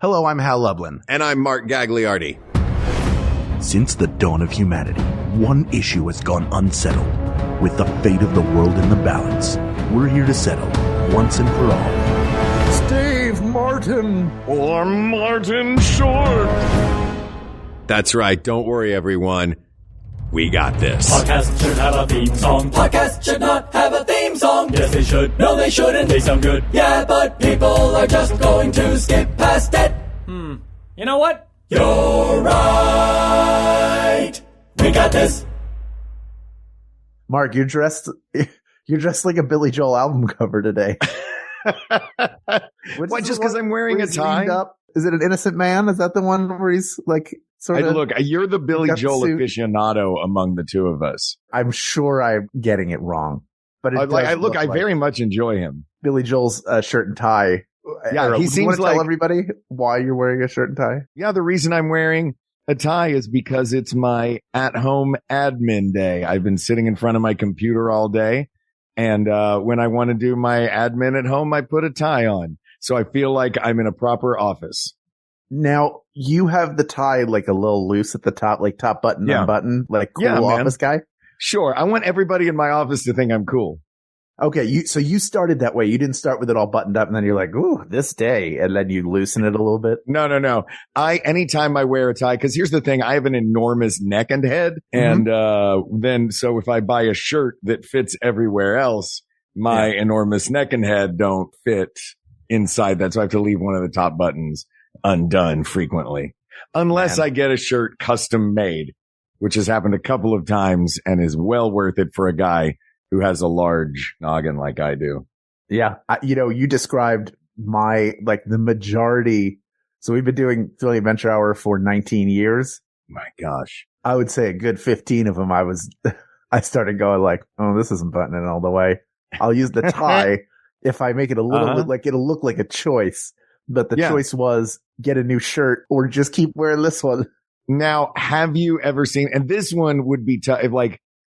Hello, I'm Hal Lublin. And I'm Mark Gagliardi. Since the dawn of humanity, one issue has gone unsettled. With the fate of the world in the balance, we're here to settle, once and for all. Steve Martin or Martin Short. That's right. Don't worry, everyone. We got this. Podcast should have a theme song. Podcast should not have a theme song. Yes, they should. No, they shouldn't. They sound good. Yeah, but people are just going to skip past it. You know what? You're right. We got this. Mark, you're dressed like a Billy Joel album cover today. Why, just because I'm wearing a tie? Is it An Innocent Man? Is that the one where he's like sort of... Look, you're the Billy Joel aficionado among the two of us. I'm sure I'm getting it wrong. But I very much enjoy him. Billy Joel's shirt and tie. Yeah, he seems like... tell everybody why you're wearing a shirt and tie? Yeah, the reason I'm wearing a tie is because it's my at-home admin day. I've been sitting in front of my computer all day, and when I want to do my admin at home, I put a tie on. So I feel like I'm in a proper office. Now, you have the tie like a little loose at the top, like top button, unbutton, like cool office guy? Sure. I want everybody in my office to think I'm cool. Okay, so you started that way. You didn't start with it all buttoned up, and then you're like, "Ooh, this day," and then you loosen it a little bit. No. Anytime I wear a tie, because here's the thing: I have an enormous neck and head, and so if I buy a shirt that fits everywhere else, my enormous neck and head don't fit inside that, so I have to leave one of the top buttons undone frequently, unless I get a shirt custom made, which has happened a couple of times and is well worth it for a guy who has a large noggin like I do. Yeah. You described the majority. So we've been doing Philly Adventure Hour for 19 years. My gosh. I would say a good 15 of them. I started going like, oh, this isn't buttoning all the way. I'll use the tie if I make it a little bit like it'll look like a choice. But the choice was get a new shirt or just keep wearing this one. Now, have you ever seen, and this one would be tough,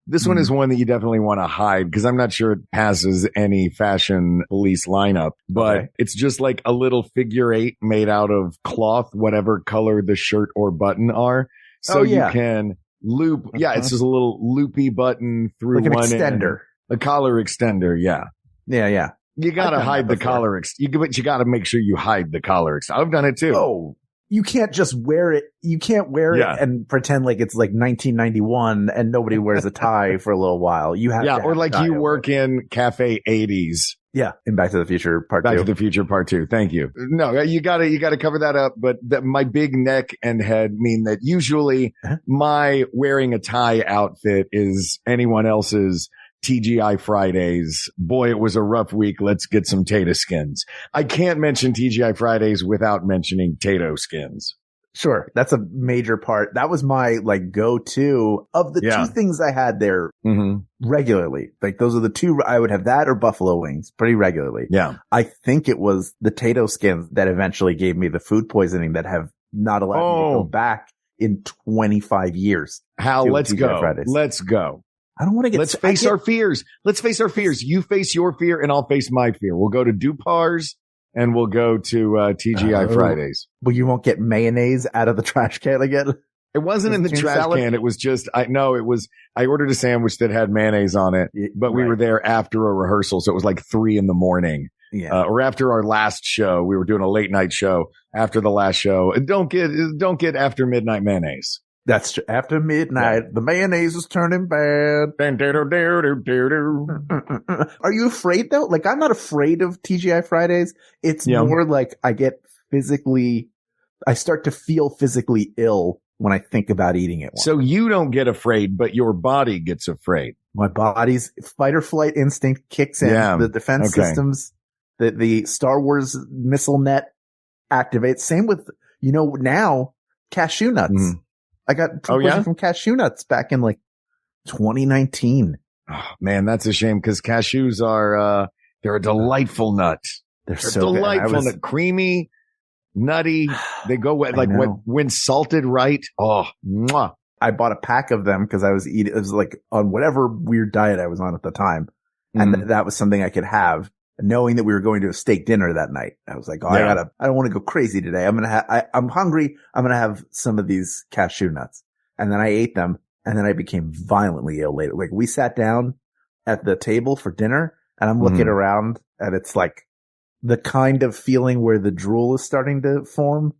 this one is one that you definitely want to hide because I'm not sure it passes any fashion police lineup, but it's just like a little figure eight made out of cloth, whatever color the shirt or button are. So you can loop. Yeah. It's just a little loopy button through like an one extender. end. A collar extender. Yeah. Yeah. You got to hide the collar. But you got to make sure you hide the collar. I've done it too. Oh. You can't just wear it. You can't wear it and pretend like it's like 1991 and nobody wears a tie for a little while. You have or like you work in Cafe 80s. Yeah, in Back to the Future Part 2. Back to the Future Part 2. Thank you. No, you gotta cover that up. But my big neck and head mean that usually my wearing a tie outfit is anyone else's TGI Fridays. Boy, it was a rough week. Let's get some tato skins. I can't mention TGI Fridays without mentioning tato skins. Sure. That's a major part. That was my go-to of the two things I had there regularly. Like those are the two. I would have that or buffalo wings pretty regularly. Yeah. I think it was the tato skins that eventually gave me the food poisoning that have not allowed me to go back in 25 years. Hal, let's go. Fridays. Let's go. I don't want to get. Let's face our fears. Let's face our fears. You face your fear, and I'll face my fear. We'll go to Dupar's, and we'll go to TGI Fridays. Well, you won't get mayonnaise out of the trash can again. It wasn't in the trash can. It was just I ordered a sandwich that had mayonnaise on it, but we were there after a rehearsal, so it was like 3 a.m. Yeah. Or after our last show. We were doing a late night show after the last show. Don't get after midnight mayonnaise. That's true. After midnight, the mayonnaise is turning bad. Are you afraid though? Like, I'm not afraid of TGI Fridays. It's more like I start to feel physically ill when I think about eating it. So you don't get afraid, but your body gets afraid. My body's fight or flight instinct kicks in. Yeah. The defense systems, the Star Wars missile net activates. Same with, now cashew nuts. I got from cashew nuts back in 2019. Oh, man, that's a shame because cashews are, they're a delightful nut. They're so delightful, nut, creamy, nutty. They go when salted right. Oh, mwah. I bought a pack of them because I was eating, it was on whatever weird diet I was on at the time. And that was something I could have. knowing that we were going to a steak dinner that night. I was like, I don't want to go crazy today. I'm hungry. I'm going to have some of these cashew nuts. And then I ate them, and then I became violently ill later. Like, we sat down at the table for dinner, and I'm looking around, and it's like the kind of feeling where the drool is starting to form.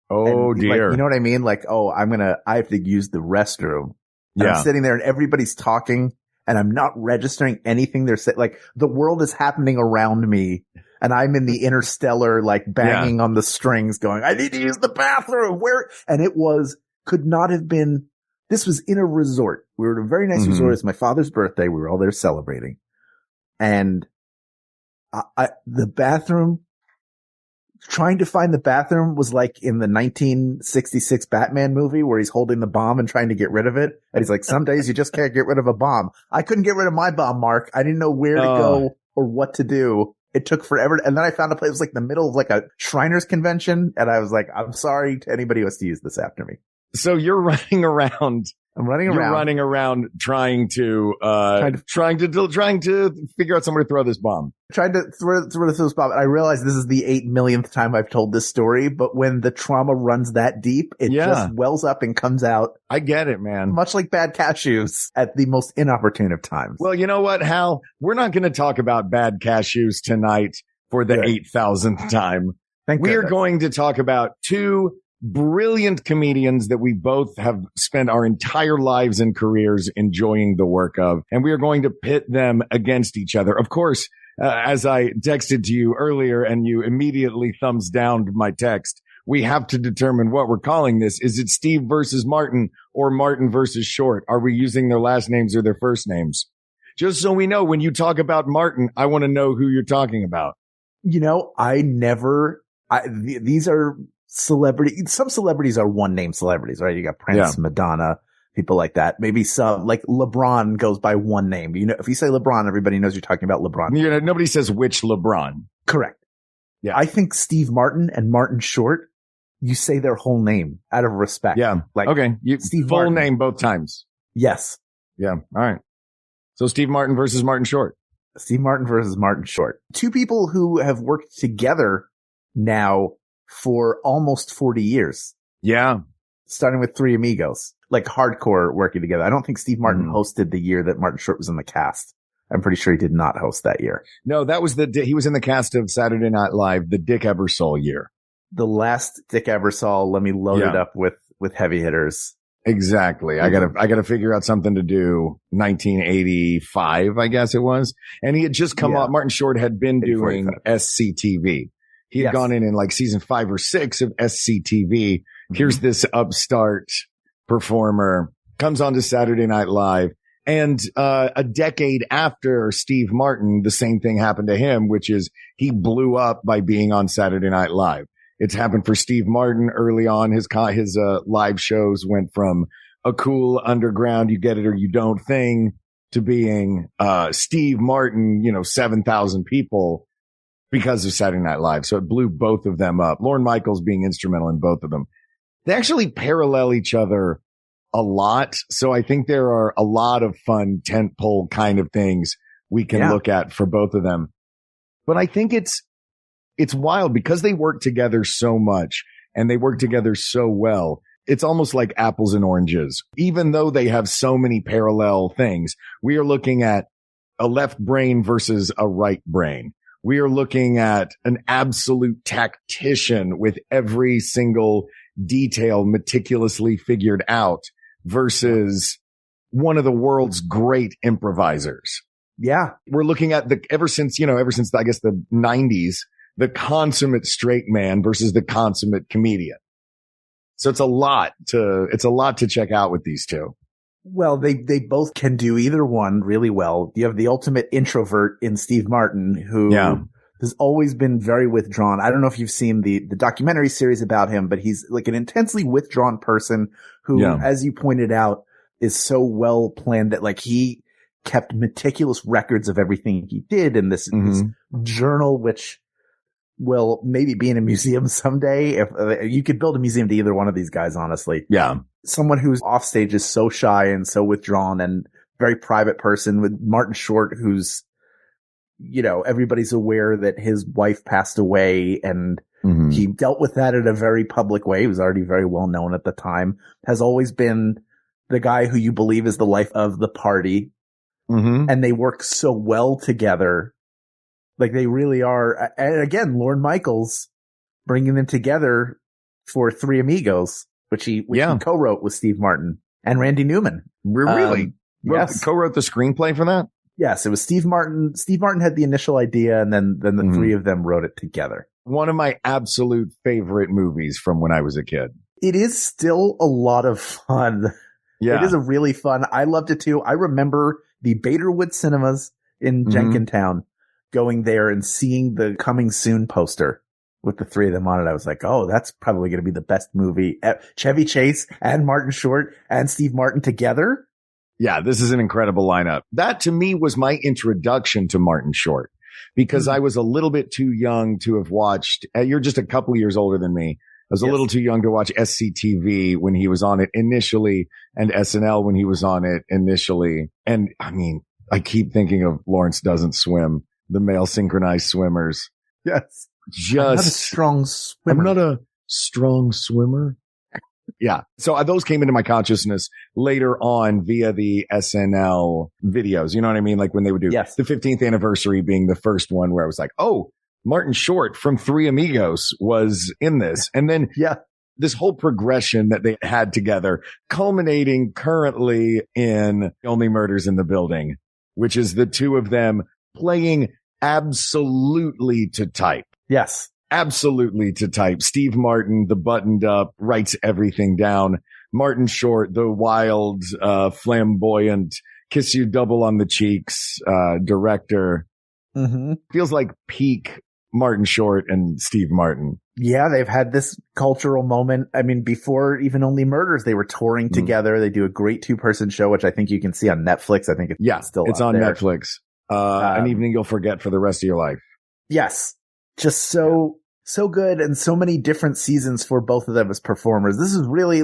Oh, and, dear. Like, you know what I mean? Like, I have to use the restroom. And I'm sitting there and everybody's talking and I'm not registering anything they're saying. Like, the world is happening around me and I'm in the interstellar, like banging on the strings going, I need to use the bathroom. And it could not have been, this was in a resort. We were at a very nice resort. It's my father's birthday. We were all there celebrating. And the bathroom, trying to find the bathroom was like in the 1966 Batman movie where he's holding the bomb and trying to get rid of it. And he's like, some days you just can't get rid of a bomb. I couldn't get rid of my bomb, Mark. I didn't know where to go or what to do. It took forever. And then I found a place, it was like the middle of like a Shriners convention. And I was like, I'm sorry to anybody who has to use this after me. So you're running around. I'm running around. You're running around trying to figure out somewhere to throw this bomb. Trying to throw this bomb. I realize this is the 8 millionth time I've told this story, but when the trauma runs that deep, it just wells up and comes out. I get it, man. Much like bad cashews at the most inopportune of times. Well, you know what, Hal? We're not going to talk about bad cashews tonight for the 8,000th time. We are going to talk about two brilliant comedians that we both have spent our entire lives and careers enjoying the work of. And we are going to pit them against each other. Of course, as I texted to you earlier and you immediately thumbs down my text, we have to determine what we're calling this. Is it Steve versus Martin or Martin versus Short? Are we using their last names or their first names? Just so we know, when you talk about Martin, I want to know who you're talking about. You know, these are some celebrities are one name celebrities, right? You got Prince, Madonna, people like that. Maybe some, like LeBron goes by one name. You know, if you say LeBron, everybody knows you're talking about LeBron. You know, nobody says which LeBron. Correct. Yeah. I think Steve Martin and Martin Short, you say their whole name out of respect. Yeah. Like, okay. Steve full Martin. Name both times. Yes. Yeah. All right. So Steve Martin versus Martin Short. Steve Martin versus Martin Short. Two people who have worked together now for almost 40 years. Yeah. Starting with Three Amigos, like hardcore working together. I don't think Steve Martin hosted the year that Martin Short was in the cast. I'm pretty sure he did not host that year. No, that was he was in the cast of Saturday Night Live, the Dick Ebersol year. The last Dick Ebersol, let me load it up with heavy hitters. Exactly. I gotta figure out something to do. 1985, I guess it was. And he had just come off, Martin Short had been doing SCTV. He had gone in like season 5 or 6 of SCTV. Here's this upstart performer, comes on to Saturday Night Live. And a decade after Steve Martin, the same thing happened to him, which is he blew up by being on Saturday Night Live. It's happened for Steve Martin early on. His live shows went from a cool underground, you get it or you don't thing to being Steve Martin, 7,000 people. Because of Saturday Night Live. So it blew both of them up. Lorne Michaels being instrumental in both of them. They actually parallel each other a lot. So I think there are a lot of fun tentpole kind of things we can look at for both of them. But I think it's wild because they work together so much and they work together so well. It's almost like apples and oranges. Even though they have so many parallel things, we are looking at a left brain versus a right brain. We are looking at an absolute tactician with every single detail meticulously figured out versus one of the world's great improvisers. Yeah. We're looking at ever since I guess the 90s, the consummate straight man versus the consummate comedian. So it's a lot to check out with these two. Well, they both can do either one really well. You have the ultimate introvert in Steve Martin, who has always been very withdrawn. I don't know if you've seen the documentary series about him, but he's like an intensely withdrawn person who, as you pointed out, is so well planned that like he kept meticulous records of everything he did in this journal, which will maybe be in a museum someday. If you could build a museum to either one of these guys, honestly. Yeah. Someone who's off stage is so shy and so withdrawn and very private person with Martin Short, who's everybody's aware that his wife passed away, and he dealt with that in a very public way. He was already very well known at the time, has always been the guy who you believe is the life of the party. And they work so well together. Like they really are. And again, Lorne Michaels bringing them together for Three Amigos, which he co-wrote with Steve Martin and Randy Newman. Really? Yes. Co-wrote the screenplay for that? Yes, it was Steve Martin. Steve Martin had the initial idea, and then the three of them wrote it together. One of my absolute favorite movies from when I was a kid. It is still a lot of fun. Yeah. It is a really fun. I loved it too. I remember the Baderwood Cinemas in Jenkintown, going there and seeing the Coming Soon poster with the three of them on it. I was like, oh, that's probably going to be the best movie. Chevy Chase and Martin Short and Steve Martin together. Yeah, this is an incredible lineup. That to me was my introduction to Martin Short, because I was a little bit too young to have watched. You're just a couple of years older than me. I was a little too young to watch SCTV when he was on it initially, and SNL when he was on it initially. And I mean, I keep thinking of Lawrence Doesn't Swim, the male synchronized swimmers. Yes. I'm not a strong swimmer. I'm not a strong swimmer. Yeah. So those came into my consciousness later on via the SNL videos. You know what I mean? Like when they would do the 15th anniversary being the first one where I was like, oh, Martin Short from Three Amigos was in this. And then this whole progression that they had together, culminating currently in Only Murders in the Building, which is the two of them playing absolutely to type. Yes. Absolutely to type. Steve Martin, the buttoned up, writes everything down. Martin Short, the wild, flamboyant, kiss you double on the cheeks, director. Feels like peak Martin Short and Steve Martin. Yeah, they've had this cultural moment. I mean, before even Only Murders, they were touring together. They do a great 2-person show, which I think you can see on Netflix. I think it's still it's on there. Netflix. An Evening You'll Forget for the Rest of Your Life. Yes. Just so good, and so many different seasons for both of them as performers. This is really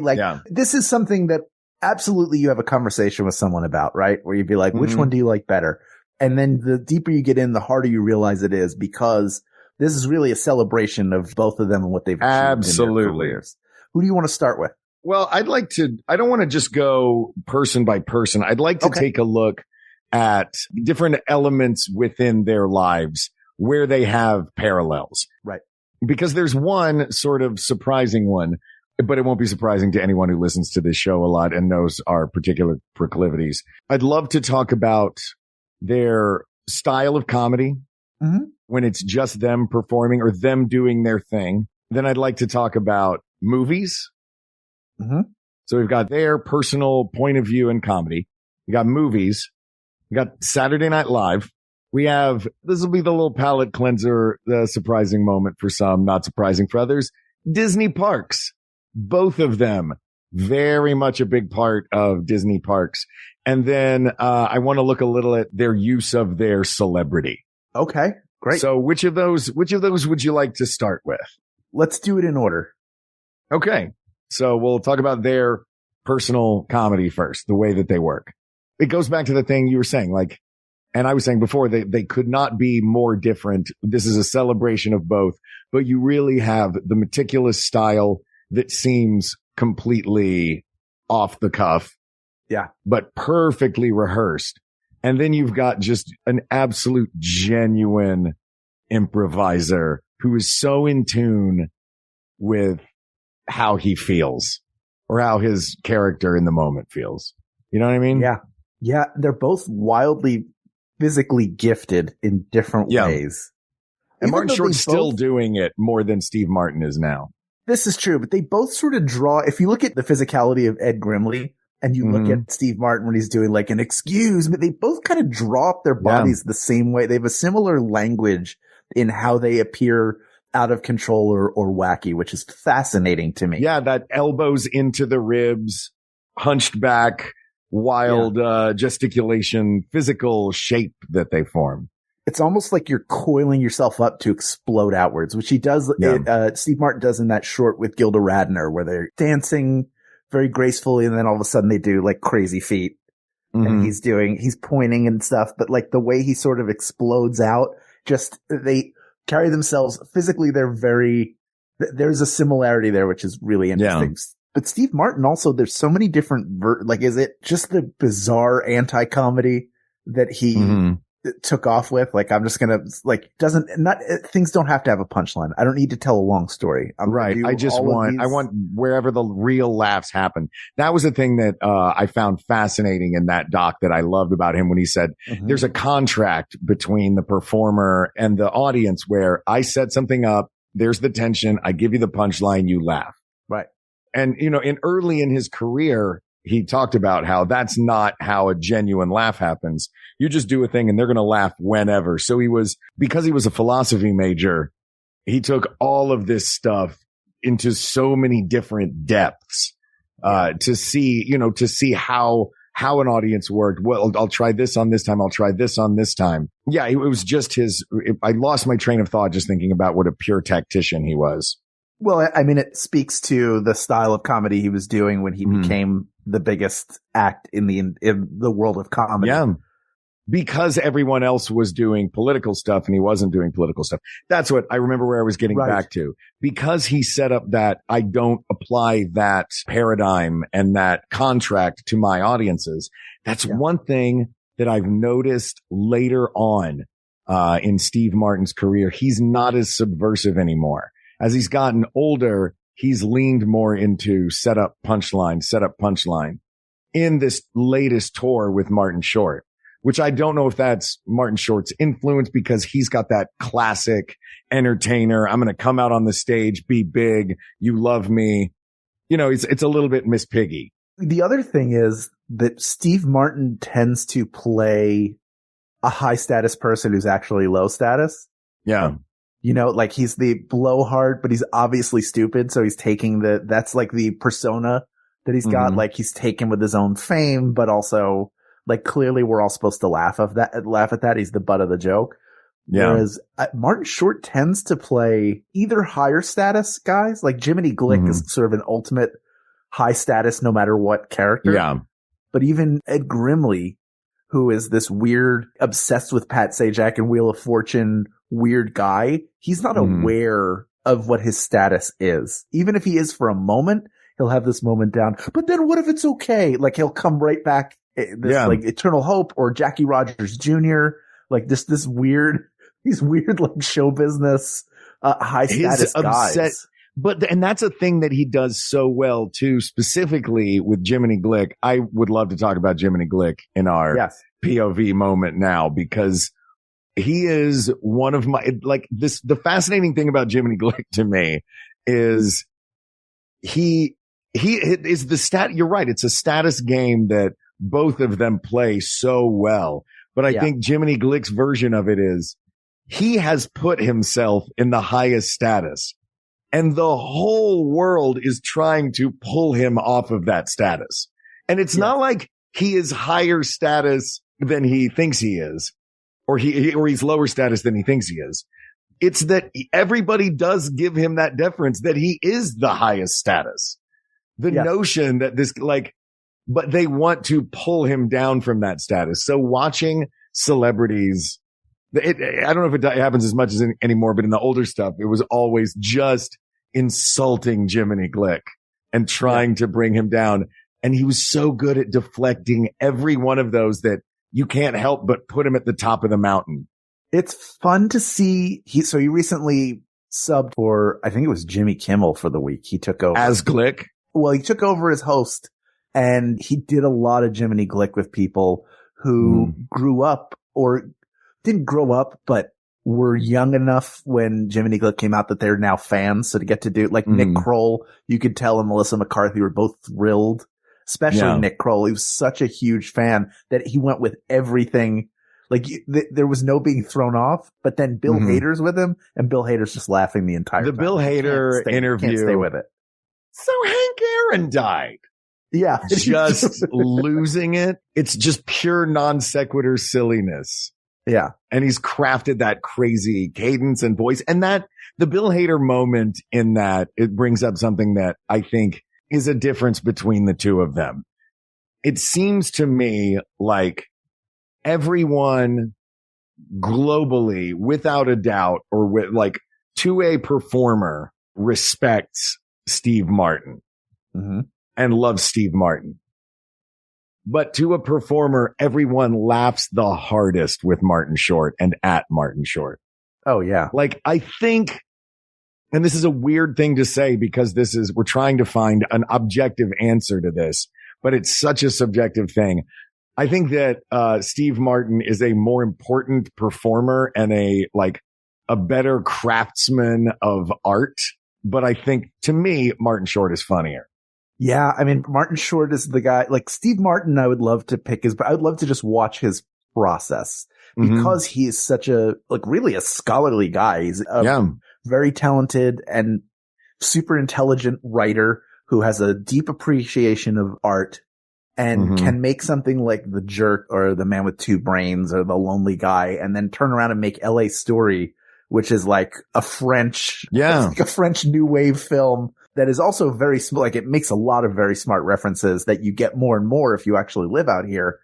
this is something that absolutely you have a conversation with someone about, right? Where you'd be like, which one do you like better? And then the deeper you get in, the harder you realize it is, because this is really a celebration of both of them and what they've achieved. Absolutely. In their careers. Who do you want to start with? Well, I don't want to just go person by person. I'd like to take a look at different elements within their lives where they have parallels. Right. Because there's one sort of surprising one, but it won't be surprising to anyone who listens to this show a lot and knows our particular proclivities. I'd love to talk about their style of comedy when it's just them performing or them doing their thing. Then I'd like to talk about movies. So we've got their personal point of view in comedy. We got movies. We got Saturday Night Live. We have, this will be the little palate cleanser, the surprising moment for some, not surprising for others, Disney parks. Both of them very much a big part of Disney parks. And then I want to look a little at their use of their celebrity. Okay, great. So which of those would you like to start with? Let's do it in order. Okay. So we'll talk about their personal comedy first, the way that they work. It goes back to the thing you were saying, like, and I was saying before, they could not be more different. This is a celebration of both, but you really have the meticulous style that seems completely off the cuff. Yeah. But perfectly rehearsed. And then you've got just an absolute genuine improviser who is so in tune with how he feels or how his character in the moment feels. You know what I mean? Yeah. Yeah. They're both wildly physically gifted in different ways. And Martin Short's still doing it more than Steve Martin is now. This is true, but they both sort of draw, if you look at the physicality of Ed Grimley and you look at Steve Martin when he's doing like an excuse, but they both kind of draw up their bodies the same way. They have a similar language in how they appear out of control or wacky, which is fascinating to me. Yeah, that elbows into the ribs, hunched back, wild gesticulation, physical shape that they form. It's almost like you're coiling yourself up to explode outwards, which he does. Steve Martin does in that short with Gilda Radner, where they're dancing very gracefully, and then all of a sudden they do like crazy feet. and he's pointing and stuff, but like the way he sort of explodes out, just they carry themselves physically. There's a similarity there, which is really interesting. Yeah. But Steve Martin also, there's so many different, is it just the bizarre anti-comedy that he took off with? Like, I'm just gonna, things don't have to have a punchline. I don't need to tell a long story. I want wherever the real laughs happen. That was the thing that, I found fascinating in that doc that I loved about him when he said, there's a contract between the performer and the audience where I set something up. There's the tension. I give you the punchline. You laugh. Right. And, early in his career, he talked about how that's not how a genuine laugh happens. You just do a thing and they're going to laugh whenever. So because he was a philosophy major, he took all of this stuff into so many different depths, to see how an audience worked. Well, I'll try this on this time. I'll try this on this time. Yeah. It was just I lost my train of thought just thinking about what a pure tactician he was. Well, I mean, it speaks to the style of comedy he was doing when he became the biggest act in the world of comedy. Yeah. Because everyone else was doing political stuff and he wasn't doing political stuff. That's what I remember where I was getting back to. Because he set up that I don't apply that paradigm and that contract to my audiences. That's one thing that I've noticed later on, in Steve Martin's career. He's not as subversive anymore. As he's gotten older, he's leaned more into set up punchline in this latest tour with Martin Short, which I don't know if that's Martin Short's influence because he's got that classic entertainer. I'm going to come out on the stage, be big. You love me. It's a little bit Miss Piggy. The other thing is that Steve Martin tends to play a high status person who's actually low status. Yeah. He's the blowhard, but he's obviously stupid. So he's taking that's like the persona that he's got. Like he's taken with his own fame, but also like clearly we're all supposed to laugh at that. He's the butt of the joke. Yeah. Whereas Martin Short tends to play either higher status guys, like Jiminy Glick is sort of an ultimate high status no matter what character. Yeah. But even Ed Grimley, who is this weird, obsessed with Pat Sajak and Wheel of Fortune weird guy, he's not aware of what his status is. Even if he is for a moment, he'll have this moment down. But then what if it's okay? Like he'll come right back, like Eternal Hope or Jackie Rogers Jr., like these weird like show business, high status guys. And that's a thing that he does so well too, specifically with Jiminy Glick. I would love to talk about Jiminy Glick in our POV moment now because he is one of my, the fascinating thing about Jiminy Glick to me is he is you're right. It's a status game that both of them play so well. But I think Jiminy Glick's version of it is he has put himself in the highest status and the whole world is trying to pull him off of that status. And it's not like he is higher status than he thinks he is. Or he's lower status than he thinks he is. It's that everybody does give him that deference that he is the highest status. The notion that but they want to pull him down from that status. So watching celebrities, I don't know if it happens as much as anymore, but in the older stuff, it was always just insulting Jiminy Glick and trying to bring him down. And he was so good at deflecting every one of those that you can't help but put him at the top of the mountain. It's fun to see. He recently subbed for, I think it was Jimmy Kimmel for the week. He took over. As Glick? Well, he took over as host and he did a lot of Jiminy Glick with people who grew up or didn't grow up, but were young enough when Jiminy Glick came out that they're now fans. So to get to do Nick Kroll, you could tell and Melissa McCarthy were both thrilled. Especially Nick Kroll. He was such a huge fan that he went with everything. Like there was no being thrown off, but then Bill Hader's with him and Bill Hader's just laughing the entire time. The Bill Hader interview. Can't stay with it. So Hank Aaron died. Yeah. Just losing it. It's just pure non sequitur silliness. Yeah. And he's crafted that crazy cadence and voice. And that the Bill Hader moment in that, it brings up something that I think is a difference between the two of them. it seems to me like everyone globally, without a doubt, or with like to a performer, respects Steve Martin and loves Steve Martin. But to a performer, everyone laughs the hardest with Martin Short and at Martin Short. Oh, yeah. Like, I think, and this is a weird thing to say because we're trying to find an objective answer to this, but it's such a subjective thing. I think that Steve Martin is a more important performer and a better craftsman of art. But I think, to me, Martin Short is funnier. Yeah, I mean, Martin Short is the guy, like Steve Martin, I would love to pick his, but I would love to just watch his process because he is such a, like really a scholarly guy. He's a very talented and super intelligent writer who has a deep appreciation of art and can make something like The Jerk or The Man with Two Brains or The Lonely Guy and then turn around and make LA Story, which is like a French new wave film. That is also very like it makes a lot of very smart references that you get more and more if you actually live out here.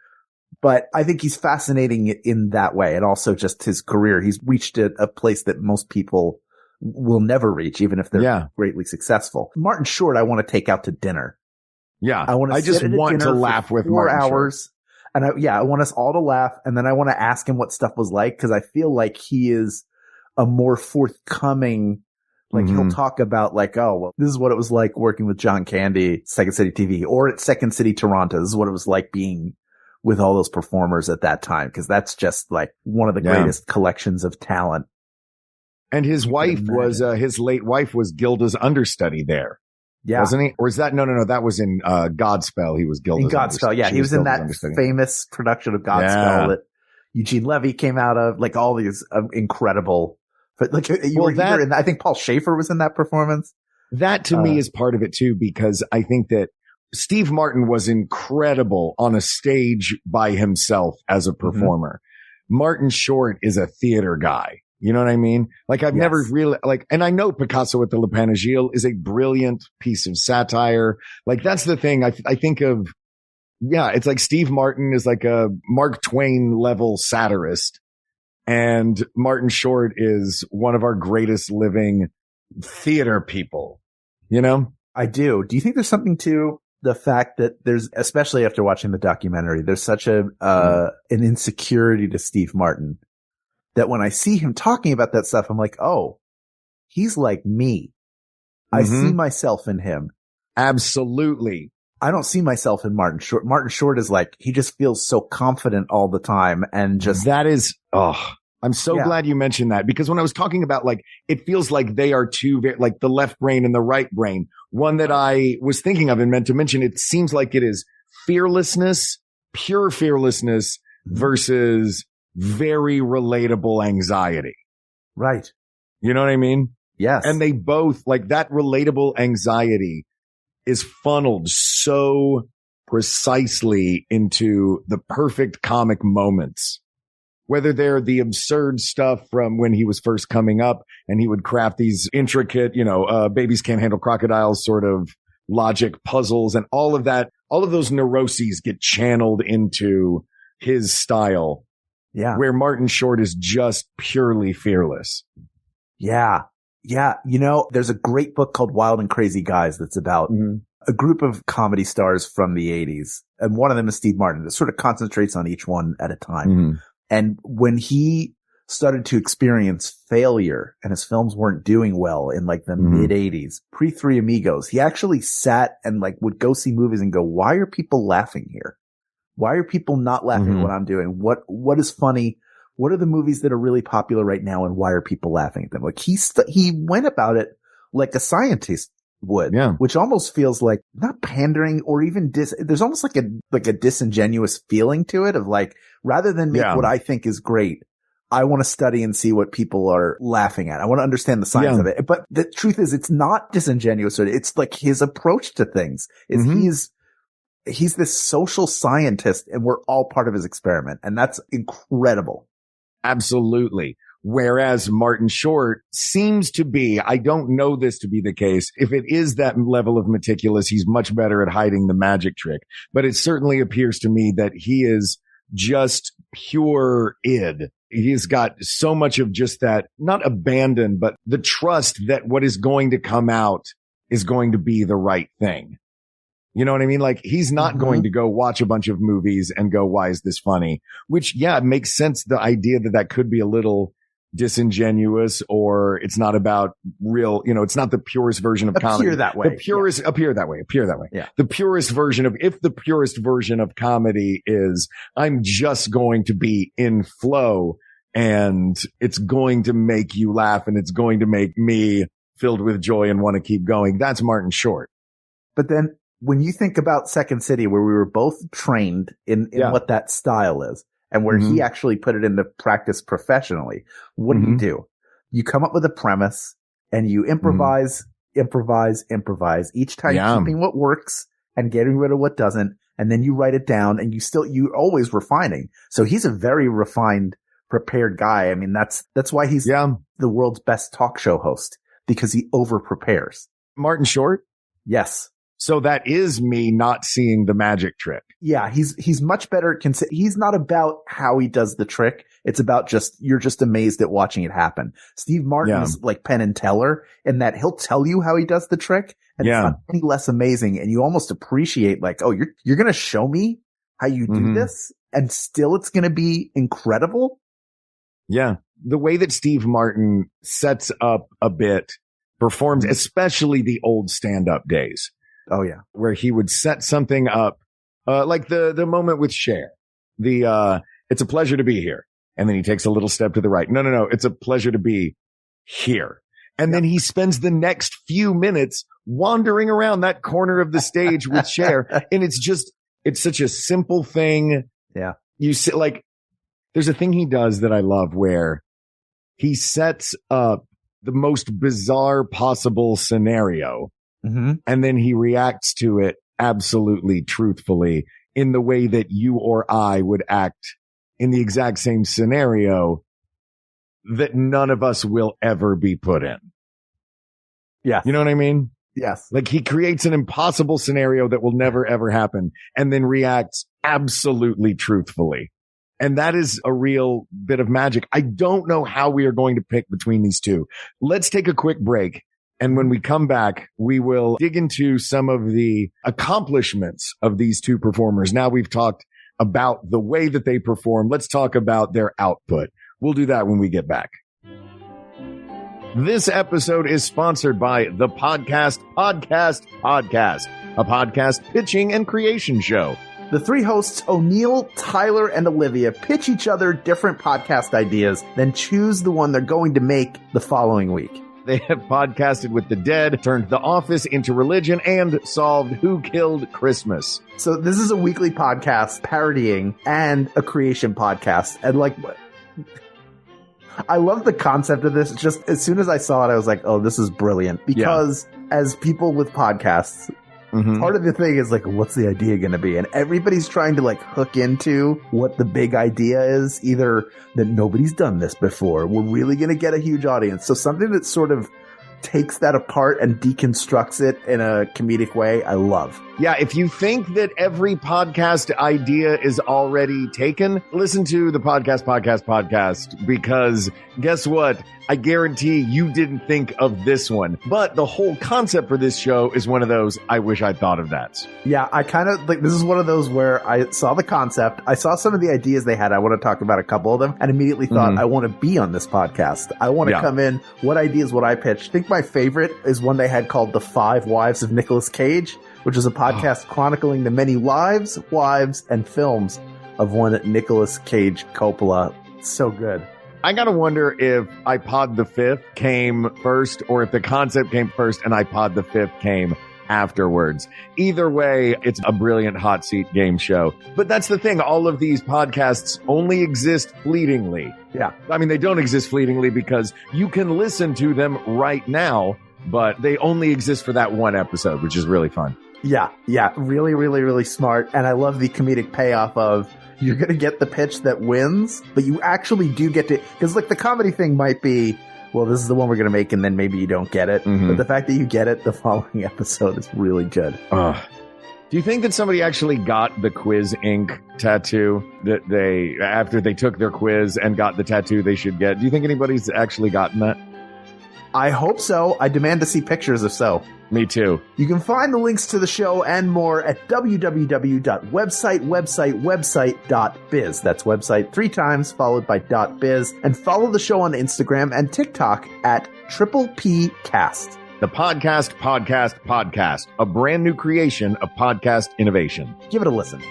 But I think he's fascinating in that way. And also just his career. He's reached a place that most people will never reach, even if they're greatly successful. Martin Short, I want to take out to dinner. Yeah. I just want to laugh with Martin 4 hours. Short. And I want us all to laugh. And then I want to ask him what stuff was like. Cause I feel like he is a more forthcoming. Like he'll talk about like, oh, well, this is what it was like working with John Candy, Second City TV, or at Second City Toronto. This is what it was like being with all those performers at that time. Cause that's just like one of the greatest collections of talent. And his wife was, his late wife was Gilda's understudy there. Yeah. Wasn't he? Or is that, no, that was in, Godspell. He was Gilda's understudy. Yeah. He was in that famous production of Godspell that Eugene Levy came out of, like all these incredible. But like you were here, and I think Paul Schaefer was in that performance. That to me is part of it too, because I think that Steve Martin was incredible on a stage by himself as a performer. Martin Short is a theater guy. You know what I mean? Like I've never really and I know Picasso at the Le Panegile is a brilliant piece of satire. Like that's the thing I think of. Yeah. It's like Steve Martin is like a Mark Twain level satirist. And Martin Short is one of our greatest living theater people, you know? I do. Do you think there's something to the fact that there's, especially after watching the documentary, there's such an insecurity to Steve Martin that when I see him talking about that stuff, I'm like, oh, he's like me. I see myself in him. Absolutely. I don't see myself in Martin Short. Martin Short is like, he just feels so confident all the time and just. That is, I'm so glad you mentioned that because when I was talking about like, it feels like they are two, like the left brain and the right brain. One that I was thinking of and meant to mention, it seems like it is fearlessness, pure fearlessness versus very relatable anxiety. Right. You know what I mean? Yes. And they both like that relatable anxiety is funneled so precisely into the perfect comic moments, whether they're the absurd stuff from when he was first coming up and he would craft these intricate, babies can't handle crocodiles sort of logic puzzles and all of that. All of those neuroses get channeled into his style. Yeah. Where Martin Short is just purely fearless. Yeah. Yeah. There's a great book called Wild and Crazy Guys that's about a group of comedy stars from the 80s. And one of them is Steve Martin. It sort of concentrates on each one at a time. And when he started to experience failure and his films weren't doing well in like the mid 80s, pre Three Amigos, he actually sat and like would go see movies and go, why are people laughing here? Why are people not laughing at what I'm doing? What is funny? What are the movies that are really popular right now? And why are people laughing at them? Like he went about it like a scientist would, which almost feels like not pandering or even there's almost like a disingenuous feeling to it of like, rather than make what I think is great, I want to study and see what people are laughing at. I want to understand the science of it. But the truth is it's not disingenuous. It's like his approach to things is he's this social scientist and we're all part of his experiment. And that's incredible. Absolutely. Whereas Martin Short seems to be, I don't know this to be the case. If it is that level of meticulous, he's much better at hiding the magic trick. But it certainly appears to me that he is just pure id. He's got so much of just that, not abandon, but the trust that what is going to come out is going to be the right thing. You know what I mean? Like, he's not going to go watch a bunch of movies and go, why is this funny? Which, yeah, it makes sense. The idea that that could be a little disingenuous, or it's not about real, it's not the purest version of comedy. Appear that way. The purest, appear that way. Yeah. The purest version of, if the purest version of comedy is, I'm just going to be in flow and it's going to make you laugh and it's going to make me filled with joy and want to keep going. That's Martin Short. But then when you think about Second City, where we were both trained in what that style is, and where he actually put it into practice professionally, what do? You come up with a premise and you improvise, each time keeping what works and getting rid of what doesn't. And then you write it down and you're always refining. So he's a very refined, prepared guy. I mean, that's why he's the world's best talk show host, because he over prepares. Martin Short? Yes. So that is me not seeing the magic trick. Yeah, he's much better. He's not about how he does the trick. It's about you're just amazed at watching it happen. Steve Martin is like Penn and Teller in that he'll tell you how he does the trick, and it's not any less amazing. And you almost appreciate, like, oh, you're going to show me how you do this, and still it's going to be incredible. Yeah. The way that Steve Martin sets up a bit, performs, especially the old stand-up days. Oh yeah. Where he would set something up, like the moment with Cher, it's a pleasure to be here. And then he takes a little step to the right. No. It's a pleasure to be here. And then he spends the next few minutes wandering around that corner of the stage with Cher. And it's such a simple thing. Yeah. You see, like, there's a thing he does that I love where he sets up the most bizarre possible scenario. And then he reacts to it absolutely truthfully in the way that you or I would act in the exact same scenario that none of us will ever be put in. Yeah. You know what I mean? Yes. Like, he creates an impossible scenario that will never ever happen and then reacts absolutely truthfully. And that is a real bit of magic. I don't know how we are going to pick between these two. Let's take a quick break. And when we come back, we will dig into some of the accomplishments of these two performers. Now we've talked about the way that they perform. Let's talk about their output. We'll do that when we get back. This episode is sponsored by the Podcast, a podcast pitching and creation show. The three hosts, O'Neill, Tyler, and Olivia, pitch each other different podcast ideas, then choose the one they're going to make the following week. They have podcasted with the dead, turned The Office into religion, and solved Who Killed Christmas. So this is a weekly podcast parodying and a creation podcast. And like, I love the concept of this. Just as soon as I saw it, I was like, oh, this is brilliant. Because as people with podcasts, part of the thing is like, what's the idea going to be? And everybody's trying to like hook into what the big idea is. Either that nobody's done this before, we're really going to get a huge audience. So something that sort of takes that apart and deconstructs it in a comedic way, I love. Yeah, if you think that every podcast idea is already taken, listen to the podcast, because guess what? I guarantee you didn't think of this one. But the whole concept for this show is one of those, I wish I'd thought of that. Yeah, I kind of like, this is one of those where I saw the concept, I saw some of the ideas they had, I want to talk about a couple of them, and immediately thought, I want to be on this podcast. I want to come in, what ideas would I pitch? I think my favorite is one they had called The 5 Wives of Nicolas Cage, which is a podcast chronicling the many lives, wives, and films of one Nicolas Cage Coppola. So good. I gotta wonder if iPod the Fifth came first, or if the concept came first and iPod the Fifth came afterwards. Either way, it's a brilliant hot seat game show. But that's the thing. All of these podcasts only exist fleetingly. Yeah. I mean, they don't exist fleetingly because you can listen to them right now, but they only exist for that one episode, which is really fun. Yeah. Really, really, really smart. And I love the comedic payoff of, you're going to get the pitch that wins, but you actually do get to, because like the comedy thing might be, well, this is the one we're going to make, and then maybe you don't get it. Mm-hmm. But the fact that you get it the following episode is really good. Do you think that somebody actually got the Quiz Ink tattoo that they, after they took their quiz and got the tattoo they should get? Do you think anybody's actually gotten that? I hope so. I demand to see pictures if so. Me too. You can find the links to the show and more at www.website.biz. That's website 3 times followed by .biz. And follow the show on Instagram and TikTok at Triple P Cast. The podcast, a brand new creation of podcast innovation. Give it a listen.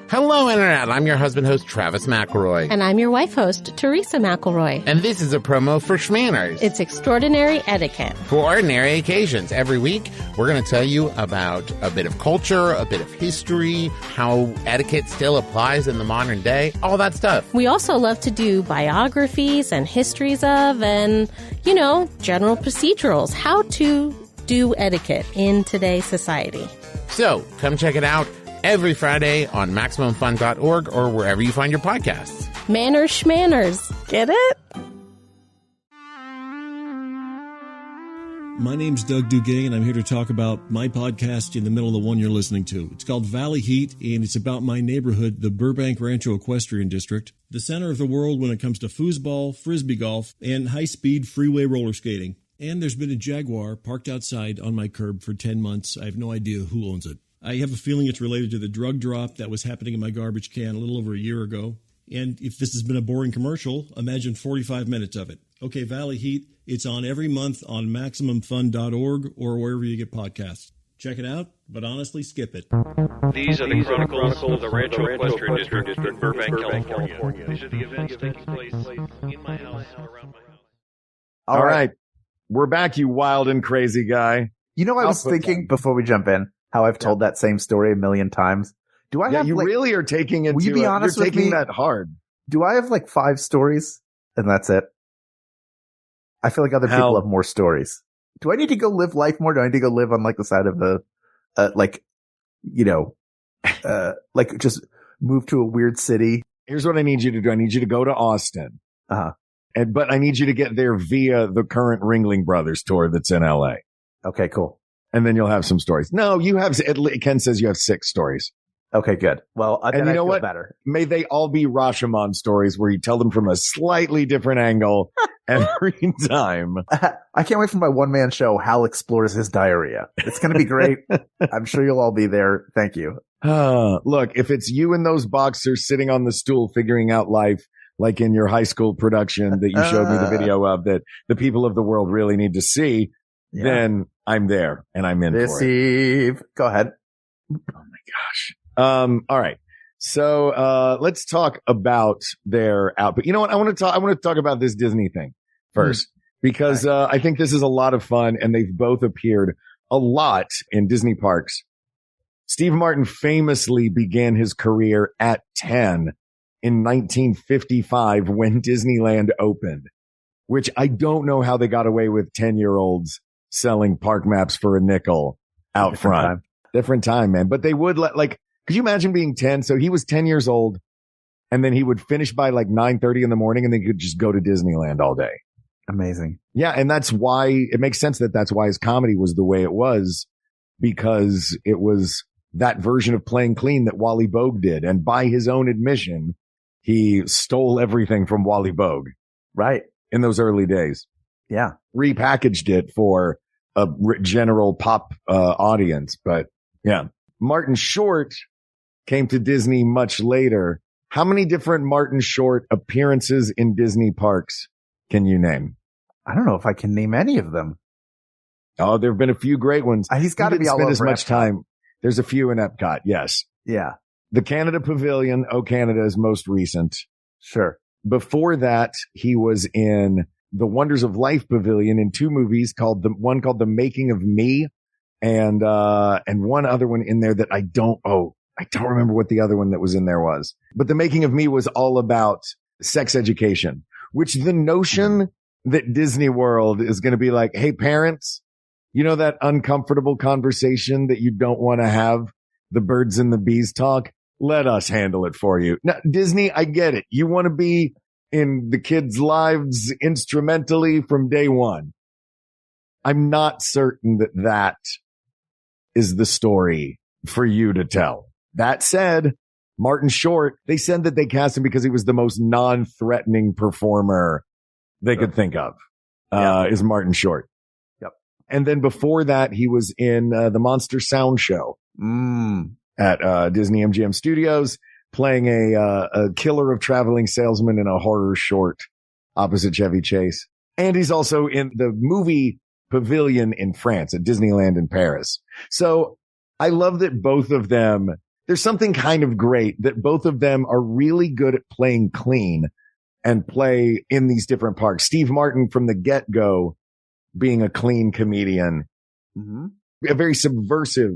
Hello, Internet. I'm your husband host, Travis McElroy. And I'm your wife host, Teresa McElroy. And this is a promo for Schmanners. It's extraordinary etiquette. For ordinary occasions. Every week, we're going to tell you about a bit of culture, a bit of history, how etiquette still applies in the modern day, all that stuff. We also love to do biographies and histories of, and, you know, general procedurals, how to do etiquette in today's society. So, come check it out. Every Friday on MaximumFun.org or wherever you find your podcasts. Manners Schmanners. Get it? My name's Doug Duguay, and I'm here to talk about my podcast in the middle of the one you're listening to. It's called Valley Heat, and it's about my neighborhood, the Burbank Rancho Equestrian District, the center of the world when it comes to foosball, frisbee golf, and high-speed freeway roller skating. And there's been a Jaguar parked outside on my curb for 10 months. I have no idea who owns it. I have a feeling it's related to the drug drop that was happening in my garbage can a little over a year ago. And if this has been a boring commercial, imagine 45 minutes of it. Okay, Valley Heat, it's on every month on MaximumFun.org or wherever you get podcasts. Check it out, but honestly, skip it. These are the chronicles of the Rancho Equestrian District in Burbank, California. These are the events taking place in my house and around my house. All right. We're back, you wild and crazy guy. You know, I was thinking before we jump in, how I've told that same story a million times. Do I have you really are taking it? Will you be honest with me? You're taking that hard. Do I have like 5 stories and that's it? I feel like other people have more stories. Do I need to go live life more? Do I need to go live on like the side of the, like just move to a weird city? Here's what I need you to do. I need you to go to Austin. But I need you to get there via the current Ringling Brothers tour that's in LA. Okay, cool. And then you'll have some stories. No, you have, Ken says you have 6 stories. Okay, good. Well, and you know what? Better. May they all be Rashomon stories where you tell them from a slightly different angle every time. I can't wait for my one-man show, Hal Explores His Diarrhea. It's going to be great. I'm sure you'll all be there. Thank you. Look, if it's you and those boxers sitting on the stool figuring out life, like in your high school production that you showed me the video of that the people of the world really need to see, then I'm there and I'm in for it. Go ahead. Oh my gosh. All right. So, let's talk about their output. You know what? I want to talk about this Disney thing first because, I think this is a lot of fun and they've both appeared a lot in Disney parks. Steve Martin famously began his career at 10 in 1955 when Disneyland opened, which I don't know how they got away with 10-year-olds selling park maps for a nickel out front. Different time, man. But they would could you imagine being 10? So he was 10 years old and then he would finish by like 9:30 in the morning and then he could just go to Disneyland all day. Amazing. Yeah. And that's why it makes sense that's why his comedy was the way it was, because it was that version of playing clean that Wally Bogue did. And by his own admission, he stole everything from Wally Bogue. Right. In those early days. Yeah. Repackaged it for a general pop audience. But yeah, Martin Short came to Disney much later. How many different Martin Short appearances in Disney parks can you name? I don't know if I can name any of them. Oh, there have been a few great ones. He's got to be all over as much Epcot. Time. There's a few in Epcot. Yes. Yeah. The Canada Pavilion. Oh, Canada is most recent. Sure. Before that, he was in the Wonders of Life Pavilion in 2 movies called The Making of Me and one other one in there that I don't remember what the other one that was in there was. But The Making of Me was all about sex education, which the notion that Disney World is going to be like, hey, parents, you know, that uncomfortable conversation that you don't want to have, the birds and the bees talk. Let us handle it for you. Now, Disney, I get it. You want to be in the kids' lives instrumentally from day one. I'm not certain that that is the story for you to tell. That said, Martin Short, they said that they cast him because he was the most non-threatening performer they could think of, is Martin Short. Yep. And then before that, he was in the Monster Sound Show at Disney MGM Studios, playing a killer of traveling salesmen in a horror short opposite Chevy Chase. And he's also in the movie Pavilion in France at Disneyland in Paris. So I love that both of them, there's something kind of great that both of them are really good at playing clean and play in these different parts. Steve Martin from the get-go being a clean comedian, a very subversive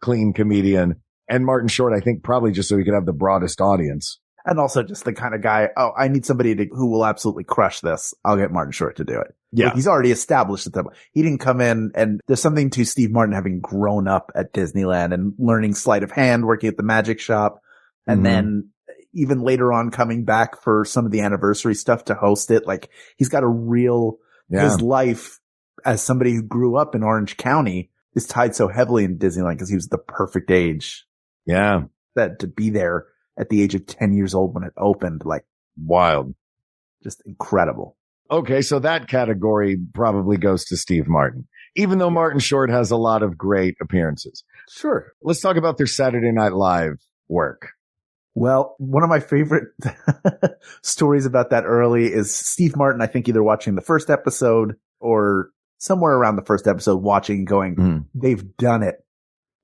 clean comedian, and Martin Short, I think probably just so he could have the broadest audience. And also just the kind of guy, I need somebody who will absolutely crush this. I'll get Martin Short to do it. Yeah. Like, he's already established it. He didn't come in, and there's something to Steve Martin having grown up at Disneyland and learning sleight of hand, working at the magic shop, and then even later on coming back for some of the anniversary stuff to host it. Like, he's got a real, his life as somebody who grew up in Orange County is tied so heavily in Disneyland because he was the perfect age. Yeah. That to be there at the age of 10 years old when it opened, like, wild. Just incredible. Okay, so that category probably goes to Steve Martin, even though Martin Short has a lot of great appearances. Sure. Let's talk about their Saturday Night Live work. Well, one of my favorite stories about that early is Steve Martin, I think either watching the first episode or somewhere around the first episode watching going, they've done it.